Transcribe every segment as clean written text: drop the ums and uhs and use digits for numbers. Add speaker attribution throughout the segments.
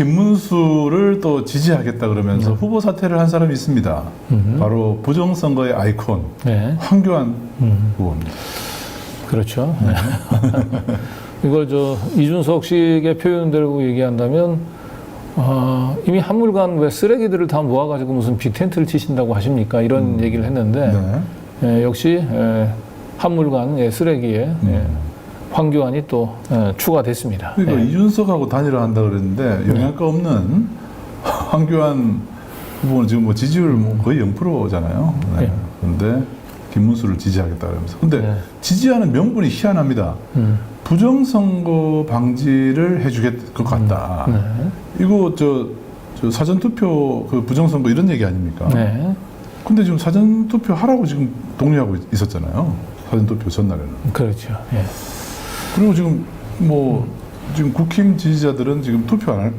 Speaker 1: 김문수를 또 지지하겠다 그러면서 후보 사퇴를 한 사람이 있습니다. 바로 부정선거의 아이콘 황교안 후보입니다.
Speaker 2: 그렇죠. 이걸 이준석 씨의 표현대로 얘기한다면 이미 한물간 왜 쓰레기들을 다 모아가지고 무슨 빅텐트를 치신다고 하십니까? 이런 얘기를 했는데 역시 한물간 쓰레기에 황교안이 또 추가됐습니다.
Speaker 1: 그러니까 이준석하고 단일화 한다 그랬는데 영양가 없는 황교안 후보는 지금 뭐 지지율 거의 0%잖아요. 그런데 김문수를 지지하겠다 그러면서. 근데 지지하는 명분이 희한합니다. 부정선거 방지를 해주겠 것 같다. 이거 저 사전투표 그 부정선거 이런 얘기 아닙니까? 근데 지금 사전투표 하라고 지금 독려하고 있었잖아요. 사전투표 전날에는.
Speaker 2: 그렇죠.
Speaker 1: 그리고 지금 지금 국힘 지지자들은 지금 투표 안 할,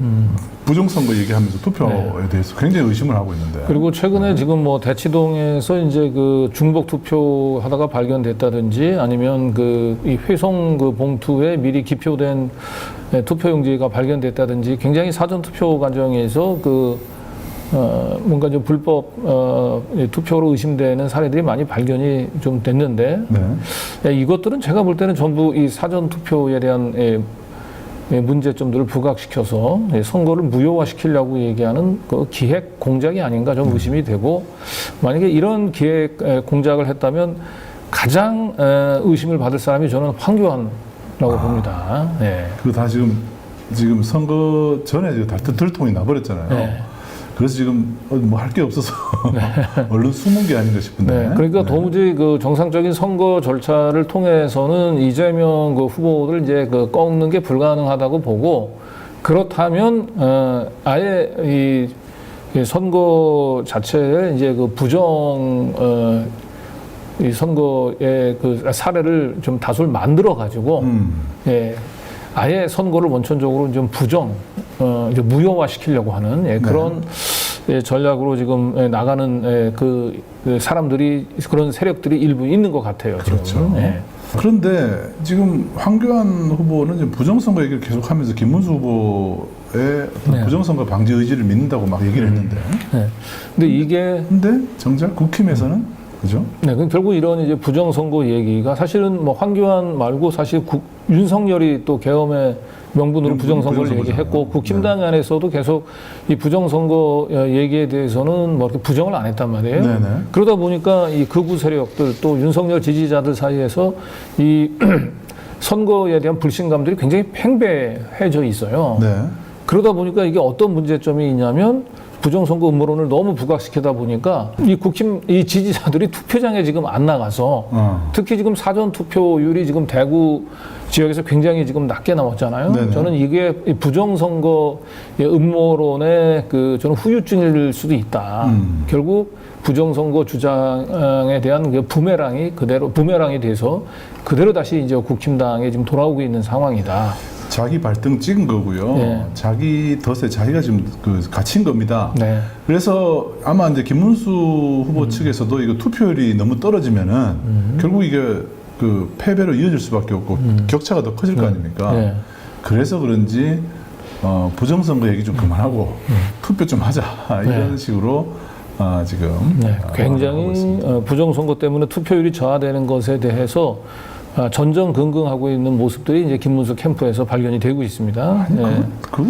Speaker 1: 부정선거 얘기하면서 투표에 대해서 굉장히 의심을 하고 있는데.
Speaker 2: 그리고 최근에 지금 대치동에서 이제 그 중복 투표하다가 발견됐다든지 아니면 이 회송 봉투에 미리 기표된 투표용지가 발견됐다든지 굉장히 사전 투표 과정에서 뭔가 좀 불법 투표로 의심되는 사례들이 많이 발견이 좀 됐는데 이것들은 제가 볼 때는 전부 이 사전 투표에 대한 문제점들을 부각시켜서 선거를 무효화시키려고 얘기하는 그 기획 공작이 아닌가 좀 의심이 되고, 만약에 이런 기획 공작을 했다면 가장 의심을 받을 사람이 저는 황교안라고 봅니다.
Speaker 1: 그거 다 지금 선거 전에 다 들통이 나버렸잖아요. 그래서 지금 뭐 할 게 없어서 얼른 숨은 게 아닌가 싶은데.
Speaker 2: 그러니까 도무지 그 정상적인 선거 절차를 통해서는 이재명 후보를 이제 꺾는 게 불가능하다고 보고, 그렇다면 아예 이 선거 자체에 이제 부정 이 선거의 사례를 좀 다수를 만들어 가지고 아예 선거를 원천적으로 좀 이제 무효화 시키려고 하는 그런 전략으로 지금 나가는 그 사람들이, 그런 세력들이 일부 있는 것 같아요.
Speaker 1: 그렇죠.
Speaker 2: 지금.
Speaker 1: 그런데 지금 황교안 후보는 지금 부정선거 얘기를 계속하면서 김문수 후보의 부정선거 방지 의지를 믿는다고 막 얘기를 했는데. 근데 정작 국힘에서는 그죠?
Speaker 2: 그럼 결국 이런 이제 부정선거 얘기가 사실은 황교안 말고 사실 윤석열이 또 계엄의 명분으로 부정선거를 얘기했고, 국힘당 안에서도 계속 이 부정선거 얘기에 대해서는 이렇게 부정을 안 했단 말이에요. 그러다 보니까 이 극우 세력들 또 윤석열 지지자들 사이에서 이 선거에 대한 불신감들이 굉장히 팽배해져 있어요. 그러다 보니까 이게 어떤 문제점이 있냐면, 부정선거 음모론을 너무 부각시키다 보니까 이 국힘 이 지지자들이 투표장에 지금 안 나가서 특히 지금 사전 투표율이 지금 대구 지역에서 굉장히 지금 낮게 나왔잖아요. 저는 이게 부정선거 음모론의 저는 후유증일 수도 있다. 결국 부정선거 주장에 대한 부메랑이 돼서 그대로 다시 이제 국힘당에 지금 돌아오고 있는 상황이다.
Speaker 1: 자기 발등 찍은 거고요. 자기 덫에 자기가 지금 갇힌 겁니다. 그래서 아마 이제 김문수 후보 측에서도 이거 투표율이 너무 떨어지면은 결국 이게 패배로 이어질 수밖에 없고 격차가 더 커질 거 아닙니까? 그래서 그런지 부정선거 얘기 좀 그만하고 투표 좀 하자 이런 식으로 지금
Speaker 2: 굉장히 부정선거 때문에 투표율이 저하되는 것에 대해서 전전긍긍하고 있는 모습들이 이제 김문수 캠프에서 발견이 되고 있습니다.
Speaker 1: 그거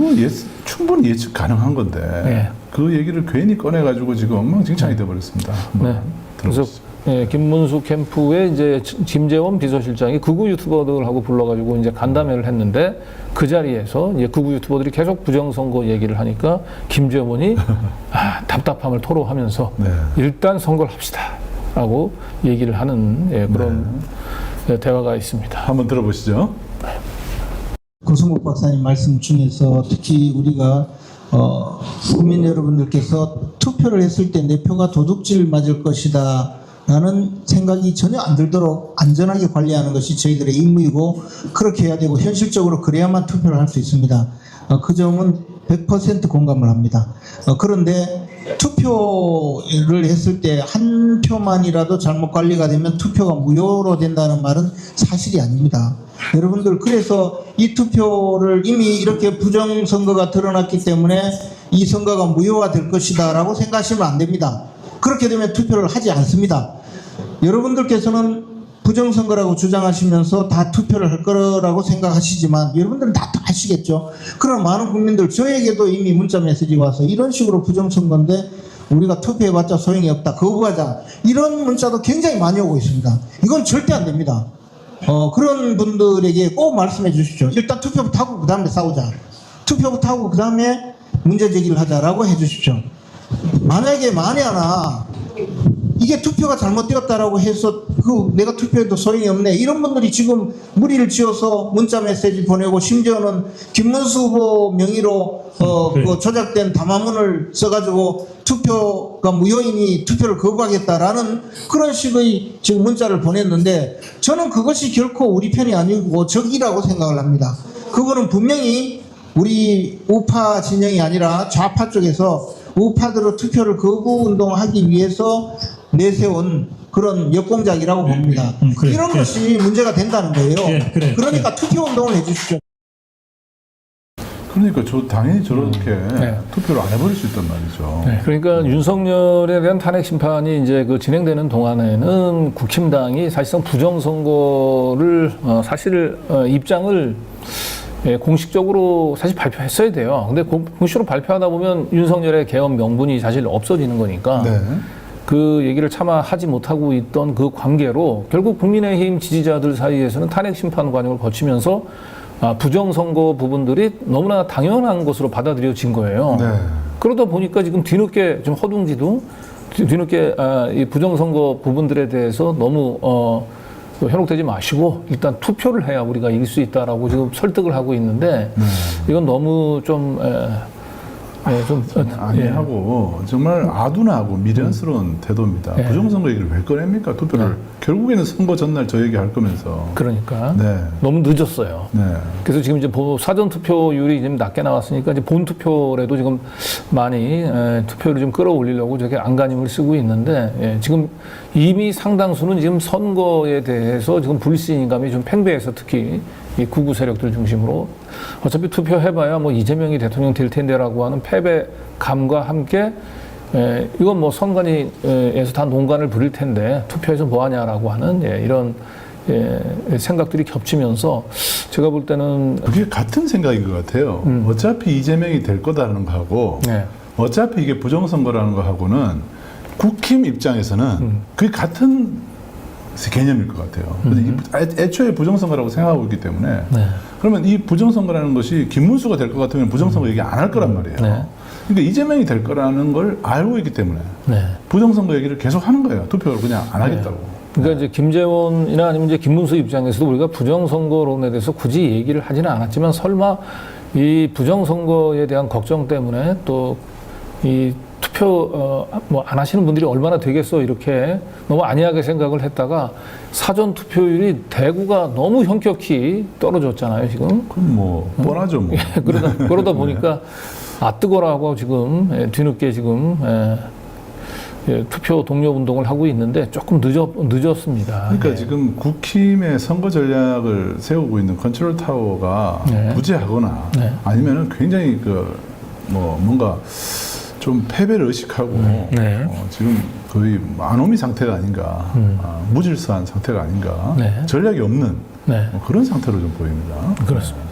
Speaker 1: 충분히 예측 가능한 건데 그 얘기를 괜히 꺼내가지고 지금 엉망진창이 돼버렸습니다.
Speaker 2: 그래서 김문수 캠프에 이제 김재원 비서실장이 극우 유튜버들하고 불러가지고 이제 간담회를 했는데, 그 자리에서 이제 극우 유튜버들이 계속 부정선거 얘기를 하니까 김재원이 답답함을 토로하면서 일단 선거를 합시다라고 얘기를 하는 그런 대화가 있습니다.
Speaker 1: 한번 들어보시죠.
Speaker 3: 고승욱 박사님 말씀 중에서 특히 우리가 국민 여러분들께서 투표를 했을 때 내 표가 도둑질 맞을 것이다 라는 생각이 전혀 안 들도록 안전하게 관리하는 것이 저희들의 임무이고, 그렇게 해야 되고 현실적으로 그래야만 투표를 할 수 있습니다. 그 점은 100% 공감을 합니다. 그런데 투표를 했을 때 한 표만이라도 잘못 관리가 되면 투표가 무효로 된다는 말은 사실이 아닙니다. 여러분들, 그래서 이 투표를 이미 이렇게 부정선거가 드러났기 때문에 이 선거가 무효화될 것이다 라고 생각하시면 안 됩니다. 그렇게 되면 투표를 하지 않습니다. 여러분들께서는 부정선거라고 주장하시면서 다 투표를 할 거라고 생각하시지만 여러분들은 다 아시겠죠. 그런 많은 국민들, 저에게도 이미 문자 메시지가 와서 이런 식으로 부정선거인데 우리가 투표해봤자 소용이 없다, 거부하자, 이런 문자도 굉장히 많이 오고 있습니다. 이건 절대 안 됩니다. 그런 분들에게 꼭 말씀해 주십시오. 일단 투표부터 하고 그 다음에 싸우자. 투표부터 하고 그 다음에 문제 제기를 하자라고 해 주십시오. 만약에 만에 하나 이게 투표가 잘못되었다라고 해서 내가 투표해도 소용이 없네, 이런 분들이 지금 무리를 지어서 문자 메시지 보내고 심지어는 김문수 후보 명의로 그 조작된 담화문을 써가지고 투표가 무효이니 투표를 거부하겠다라는 그런 식의 지금 문자를 보냈는데, 저는 그것이 결코 우리 편이 아니고 적이라고 생각을 합니다. 그거는 분명히 우리 우파 진영이 아니라 좌파 쪽에서 우파들의 투표를 거부 운동하기 위해서 내세운 그런 역공작이라고 봅니다.
Speaker 4: 그래,
Speaker 3: 이런 것이 문제가 된다는 거예요. 그러니까 투표 운동을 해주십시오.
Speaker 1: 그러니까 당연히 저렇게
Speaker 2: 네.
Speaker 1: 투표를 안 해버릴 수 있단 말이죠.
Speaker 2: 네, 그러니까 윤석열에 대한 탄핵 심판이 이제 그 진행되는 동안에는 국힘당이 사실상 부정선거를 사실 입장을 공식적으로 사실 발표했어야 돼요. 근데 공식으로 발표하다 보면 윤석열의 개헌 명분이 사실 없어지는 거니까.
Speaker 1: 네.
Speaker 2: 그 얘기를 차마 하지 못하고 있던 그 관계로 결국 국민의힘 지지자들 사이에서는 탄핵 심판 과정을 거치면서 부정선거 부분들이 너무나 당연한 것으로 받아들여진 거예요.
Speaker 1: 네.
Speaker 2: 그러다 보니까 지금 뒤늦게 좀 허둥지둥 뒤늦게 이 부정선거 부분들에 대해서 너무 현혹되지 마시고 일단 투표를 해야 우리가 이길 수 있다라고 지금 설득을 하고 있는데 이건 너무 좀
Speaker 1: 아니하고 정말 아둔하고 미련스러운 태도입니다.
Speaker 2: 예.
Speaker 1: 부정선거 얘기를 왜 꺼냅니까? 투표를 결국에는 선거 전날 저 얘기할 거면서.
Speaker 2: 그러니까
Speaker 1: 네.
Speaker 2: 너무 늦었어요.
Speaker 1: 네.
Speaker 2: 그래서 지금 이제 사전 투표율이 좀 낮게 나왔으니까 이제 본 투표라도 지금 많이 투표를 좀 끌어올리려고 저렇게 안간힘을 쓰고 있는데 지금 이미 상당수는 지금 선거에 대해서 지금 불신감이 좀 팽배해서 특히 이 극우 세력들 중심으로 어차피 투표해봐야 뭐 이재명이 대통령 될 텐데라고 하는 패배감과 함께 이건 뭐 선관위에서 다 논관을 부릴 텐데 투표해서 뭐하냐라고 하는 이런 생각들이 겹치면서 제가 볼 때는
Speaker 1: 그게 같은 생각인 것 같아요. 어차피 이재명이 될 거다라는 거하고 어차피 이게 부정선거라는 거하고는 국힘 입장에서는 그게 같은 개념일 것 같아요. 근데 애초에 부정선거라고 생각하고 있기 때문에 그러면 이 부정선거라는 것이 김문수가 될 것 같으면 부정선거 얘기 안 할 거란 말이에요. 그러니까 이재명이 될 거라는 걸 알고 있기 때문에 부정선거 얘기를 계속 하는 거예요. 투표를 그냥 안 하겠다고.
Speaker 2: 그러니까 이제 김재원이나 아니면 이제 김문수 입장에서도 우리가 부정선거론에 대해서 굳이 얘기를 하지는 않았지만 설마 이 부정선거에 대한 걱정 때문에 또 이 투표 뭐 안 하시는 분들이 얼마나 되겠어 이렇게 너무 안이하게 생각을 했다가 사전 투표율이 대구가 너무 현격히 떨어졌잖아요 지금.
Speaker 1: 그럼 뭐 뻔하죠 뭐.
Speaker 2: 그러다 보니까 뜨거라고 지금 뒤늦게 지금 투표 독려 운동을 하고 있는데 조금 늦었습니다.
Speaker 1: 그러니까 지금 국힘의 선거 전략을 세우고 있는 컨트롤 타워가 부재하거나 아니면은 굉장히 뭔가 좀 패배를 의식하고 지금 거의 아노미 상태가 아닌가, 무질서한 상태가 아닌가, 전략이 없는 그런 상태로 좀 보입니다.
Speaker 2: 그렇습니다.